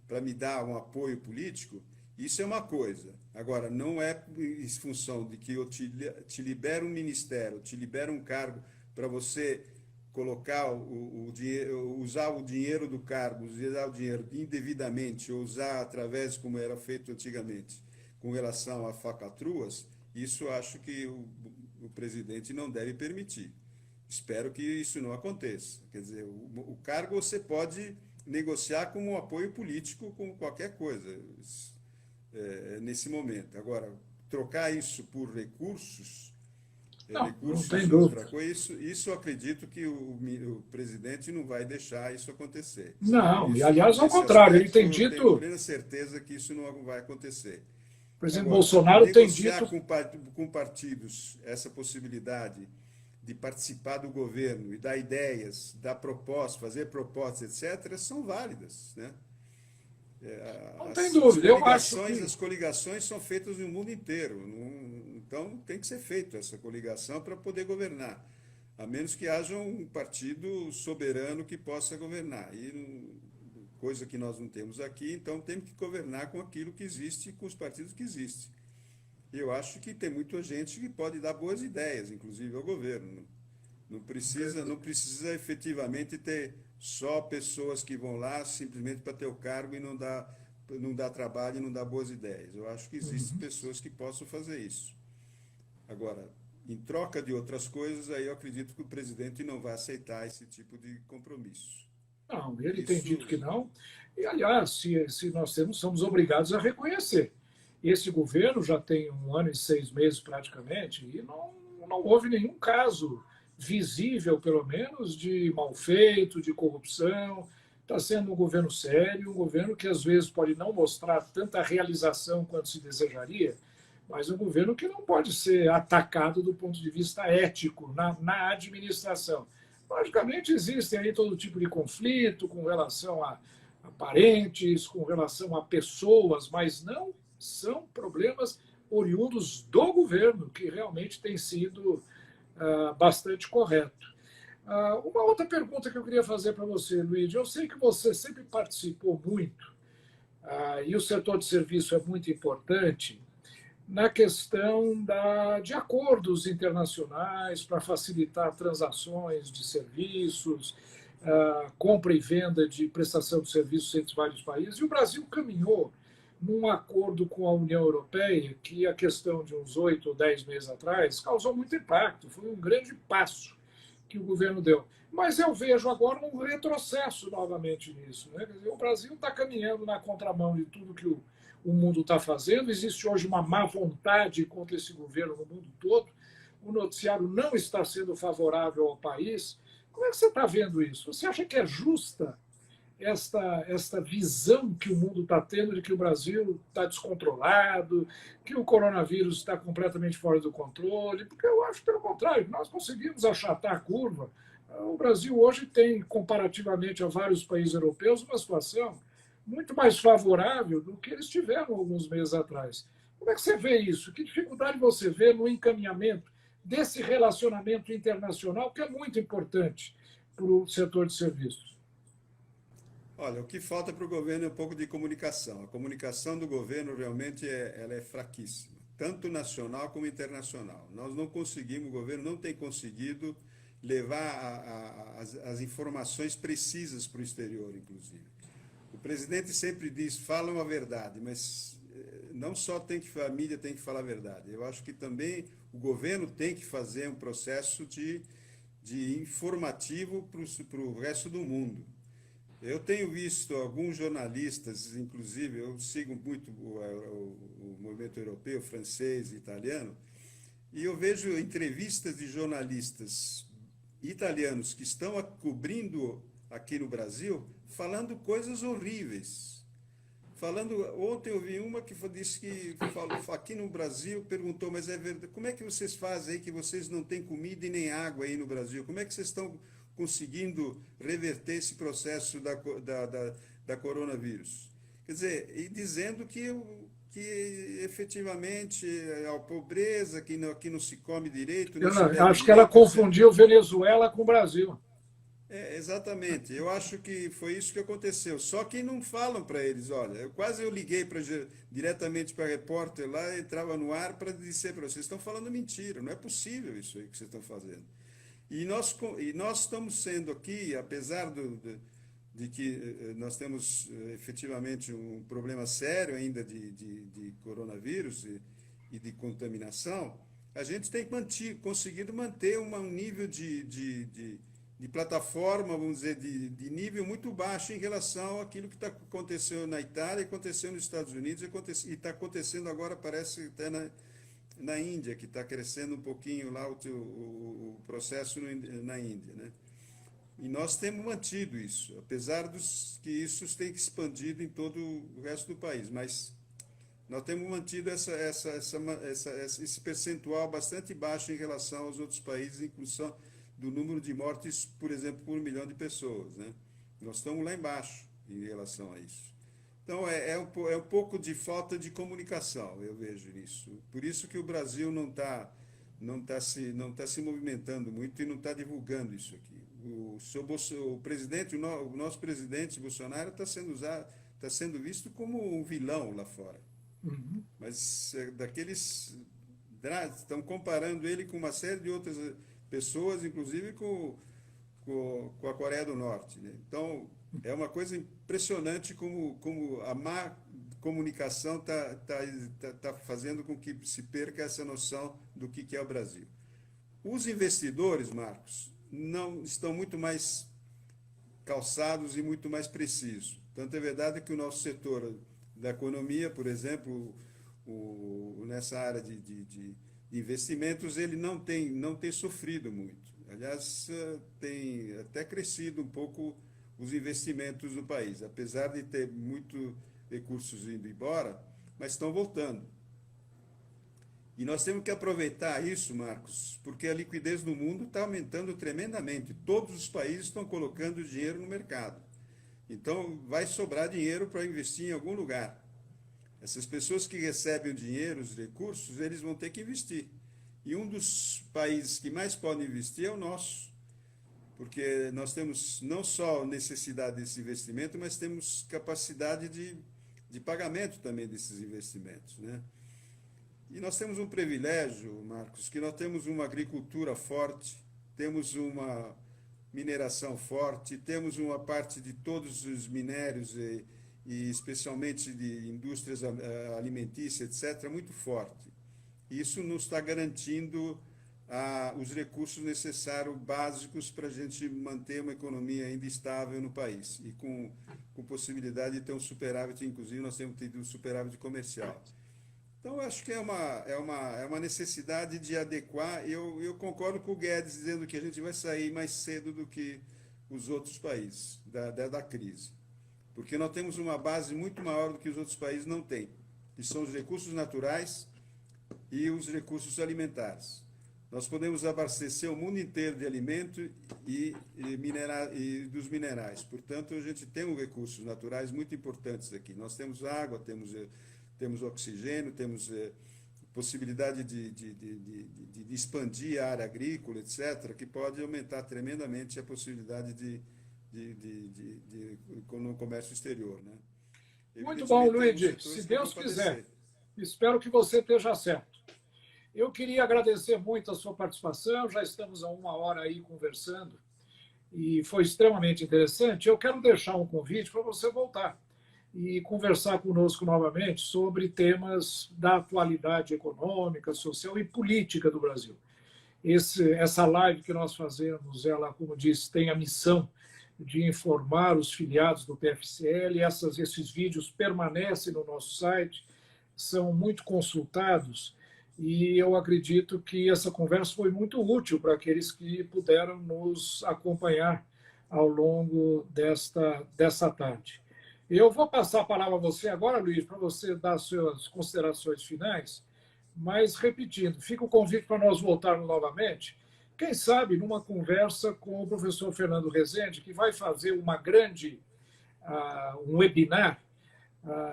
para me dar um apoio político, isso é uma coisa. Agora, não é em função de que eu te libero um ministério, te libero um cargo para você colocar o dinheiro, usar o dinheiro do cargo, usar o dinheiro indevidamente, ou usar através, como era feito antigamente, com relação a falcatruas, isso acho que o presidente não deve permitir. Espero que isso não aconteça. Quer dizer, o cargo você pode negociar como um apoio político, com qualquer coisa, nesse momento. Agora, trocar isso por recursos, Não tem e outra dúvida. coisa, isso eu acredito que o presidente não vai deixar isso acontecer. Não, e Isso, aliás, ao nesse contrário, ele aspecto, tem eu tenho dito, plena certeza que isso não vai acontecer. o presidente Agora, Bolsonaro tem negociar dito. com partidos essa possibilidade de participar do governo e dar ideias, dar propostas, fazer propostas, etc., são válidas, né? Não tem dúvida, eu acho que. As coligações são feitas no mundo inteiro, então tem que ser feita essa coligação para poder governar, a menos que haja um partido soberano que possa governar, e coisa que nós não temos aqui, então temos que governar com aquilo que existe, com os partidos que existem. Eu acho que tem muita gente que pode dar boas ideias, inclusive ao governo. Não precisa efetivamente ter só pessoas que vão lá simplesmente para ter o cargo e não dá trabalho e não dá boas ideias. Eu acho que existem pessoas que possam fazer isso. Agora, em troca de outras coisas, aí eu acredito que o presidente não vai aceitar esse tipo de compromisso. Não, ele tem dito que não. E, aliás, se nós somos obrigados a reconhecer. Esse governo já tem 1 ano e 6 meses praticamente, e não houve nenhum caso visível, pelo menos, de mal feito, de corrupção. Está sendo um governo sério, um governo que às vezes pode não mostrar tanta realização quanto se desejaria, mas um governo que não pode ser atacado do ponto de vista ético na administração. Logicamente, existem aí todo tipo de conflito com relação a parentes, com relação a pessoas, mas não são problemas oriundos do governo, que realmente tem sido bastante correto. Uma outra pergunta que eu queria fazer para você, Luiz. Eu sei que você sempre participou muito, e o setor de serviço é muito importante, na questão de acordos internacionais para facilitar transações de serviços, compra e venda de prestação de serviços entre vários países. E o Brasil caminhou num acordo com a União Europeia, que a questão de uns 8 ou 10 meses atrás causou muito impacto, foi um grande passo que o governo deu. Mas eu vejo agora um retrocesso novamente nisso. Né? Quer dizer, o Brasil está caminhando na contramão de tudo que o mundo está fazendo. Existe hoje uma má vontade contra esse governo no mundo todo. O noticiário não está sendo favorável ao país. Como é que você está vendo isso? Você acha que é justa esta visão que o mundo está tendo de que o Brasil está descontrolado, que o coronavírus está completamente fora do controle? Porque eu acho, pelo contrário, nós conseguimos achatar a curva. O Brasil hoje tem, comparativamente a vários países europeus, uma situação muito mais favorável do que eles tiveram alguns meses atrás. Como é que você vê isso? Que dificuldade você vê no encaminhamento desse relacionamento internacional, que é muito importante para o setor de serviços? Olha, o que falta para o governo é um pouco de comunicação. A comunicação do governo realmente ela é fraquíssima, tanto nacional como internacional. Nós não conseguimos, o governo não tem conseguido levar as informações precisas para o exterior, inclusive. O presidente sempre diz, falam a verdade, mas não só a mídia tem que falar a verdade. Eu acho que também o governo tem que fazer um processo de informativo para o resto do mundo. Eu tenho visto alguns jornalistas, inclusive, eu sigo muito o movimento europeu, francês e italiano, e eu vejo entrevistas de jornalistas italianos que estão cobrindo aqui no Brasil, falando coisas horríveis. Ontem eu vi uma que disse que falou aqui no Brasil, perguntou, mas é verdade, como é que vocês fazem aí que vocês não têm comida e nem água aí no Brasil? Como é que vocês estão conseguindo reverter esse processo da coronavírus? Quer dizer, e dizendo que efetivamente a pobreza, que não se come direito, não se bebe Acho que ela direito, etc. confundiu Venezuela com o Brasil. Exatamente, eu acho que foi isso que aconteceu. Só que não falam para eles, olha, eu liguei diretamente para a repórter lá, entrava no ar para dizer para vocês, estão falando mentira, não é possível isso aí que vocês estão fazendo. E nós estamos sendo aqui, apesar de que nós temos efetivamente um problema sério ainda de coronavírus e de contaminação, a gente tem conseguido manter um nível de plataforma, vamos dizer, de nível muito baixo em relação àquilo que aconteceu na Itália, aconteceu nos Estados Unidos e está acontecendo agora, parece, até na Índia, que está crescendo um pouquinho lá o processo na Índia, né? E nós temos mantido isso, apesar que isso tem expandido em todo o resto do país, mas nós temos mantido esse percentual bastante baixo em relação aos outros países, em função do número de mortes, por exemplo, por 1 milhão de pessoas, né? Nós estamos lá embaixo em relação a isso. Então, é um pouco de falta de comunicação, eu vejo isso. Por isso que o Brasil não tá se movimentando muito e não está divulgando isso aqui. O nosso presidente Bolsonaro está sendo visto como um vilão lá fora. Uhum. Mas estão comparando ele com uma série de outras pessoas, inclusive com a Coreia do Norte, né? Então, é uma coisa impressionante como a má comunicação tá fazendo com que se perca essa noção do que é o Brasil. Os investidores, Marcos, não estão muito mais calçados e muito mais precisos. Tanto é verdade que o nosso setor da economia, por exemplo, nessa área de investimentos, ele não tem sofrido muito. Aliás, tem até crescido um pouco os investimentos no país, apesar de ter muitos recursos indo embora, mas estão voltando. E nós temos que aproveitar isso, Marcos, porque a liquidez no mundo está aumentando tremendamente. Todos os países estão colocando dinheiro no mercado. Então, vai sobrar dinheiro para investir em algum lugar. Essas pessoas que recebem o dinheiro, os recursos, eles vão ter que investir. E um dos países que mais podem investir é o nosso, porque nós temos não só necessidade desse investimento, mas temos capacidade de pagamento também desses investimentos, né? E nós temos um privilégio, Marcos, que nós temos uma agricultura forte, temos uma mineração forte, temos uma parte de todos os minérios e especialmente de indústrias alimentícias, etc., muito forte. Isso nos está garantindo os recursos necessários, básicos, para a gente manter uma economia ainda estável no país e com possibilidade de ter um superávit, inclusive nós temos tido um superávit comercial. Então, eu acho que é uma necessidade de adequar. Eu concordo com o Guedes dizendo que a gente vai sair mais cedo do que os outros países da crise, porque nós temos uma base muito maior do que os outros países não têm, que são os recursos naturais e os recursos alimentares. Nós podemos abastecer o mundo inteiro de alimento e dos minerais. Portanto, a gente tem recursos naturais muito importantes aqui. Nós temos água, temos oxigênio, temos possibilidade de expandir a área agrícola, etc., que pode aumentar tremendamente a possibilidade no comércio exterior. Né? Muito bom, Luigi. Se Deus quiser, espero que você esteja certo. Eu queria agradecer muito a sua participação, já estamos há 1 hora aí conversando, e foi extremamente interessante. Eu quero deixar um convite para você voltar e conversar conosco novamente sobre temas da atualidade econômica, social e política do Brasil. Essa live que nós fazemos, ela, como disse, tem a missão de informar os filiados do PFCL. Esses vídeos permanecem no nosso site, são muito consultados, e eu acredito que essa conversa foi muito útil para aqueles que puderam nos acompanhar ao longo dessa tarde. Eu vou passar a palavra a você agora, Luiz, para você dar suas considerações finais, mas repetindo, fica o convite para nós voltarmos novamente, quem sabe numa conversa com o professor Fernando Rezende, que vai fazer um webinar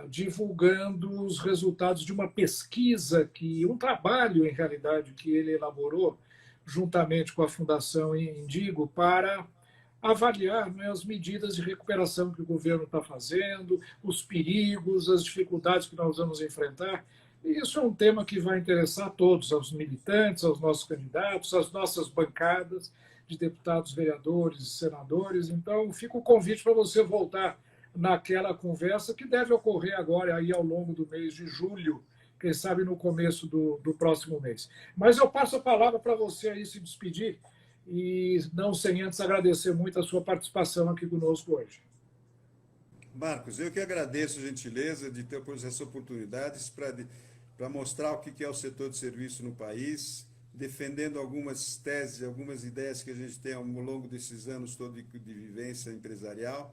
divulgando os resultados de uma pesquisa, um trabalho, em realidade, que ele elaborou juntamente com a Fundação Indigo para avaliar, né, as medidas de recuperação que o governo está fazendo, os perigos, as dificuldades que nós vamos enfrentar. E isso é um tema que vai interessar a todos, aos militantes, aos nossos candidatos, às nossas bancadas de deputados, vereadores e senadores. Então, fica o convite para você voltar naquela conversa que deve ocorrer agora aí ao longo do mês de julho, quem sabe no começo do próximo mês. Mas eu passo a palavra para você aí se despedir, e não sem antes agradecer muito a sua participação aqui conosco hoje. Marcos, eu que agradeço a gentileza de ter essa oportunidade para mostrar o que é o setor de serviço no país, defendendo algumas teses, algumas ideias que a gente tem ao longo desses anos todos de vivência empresarial,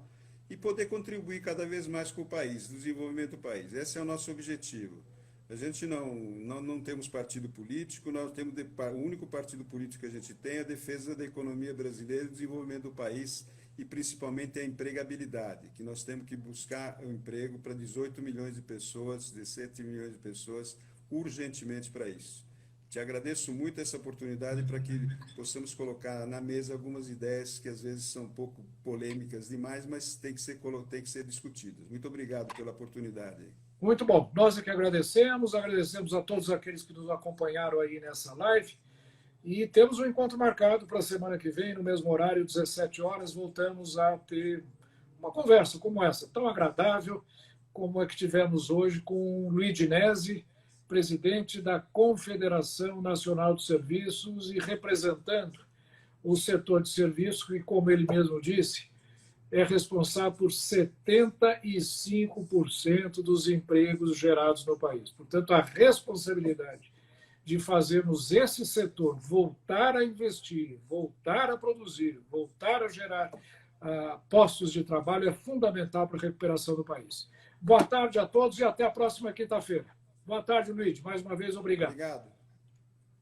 e poder contribuir cada vez mais com o país, no desenvolvimento do país. Esse é o nosso objetivo. A gente não temos partido político, o único partido político que a gente tem é a defesa da economia brasileira e do desenvolvimento do país, e principalmente a empregabilidade, que nós temos que buscar um emprego para 18 milhões de pessoas, 17 milhões de pessoas, urgentemente para isso. Te agradeço muito essa oportunidade para que possamos colocar na mesa algumas ideias que às vezes são um pouco polêmicas demais, mas tem que ser discutidas. Muito obrigado pela oportunidade. Muito bom. Nós é que agradecemos a todos aqueles que nos acompanharam aí nessa live, e temos um encontro marcado para a semana que vem, no mesmo horário, 17 horas, voltamos a ter uma conversa como essa, tão agradável como a que tivemos hoje com o Luigi Nesi, presidente da Confederação Nacional de Serviços e representando o setor de serviços, que, como ele mesmo disse, é responsável por 75% dos empregos gerados no país. Portanto, a responsabilidade de fazermos esse setor voltar a investir, voltar a produzir, voltar a gerar postos de trabalho é fundamental para a recuperação do país. Boa tarde a todos e até a próxima quinta-feira. Boa tarde, Luiz. Mais uma vez, obrigado. Obrigado.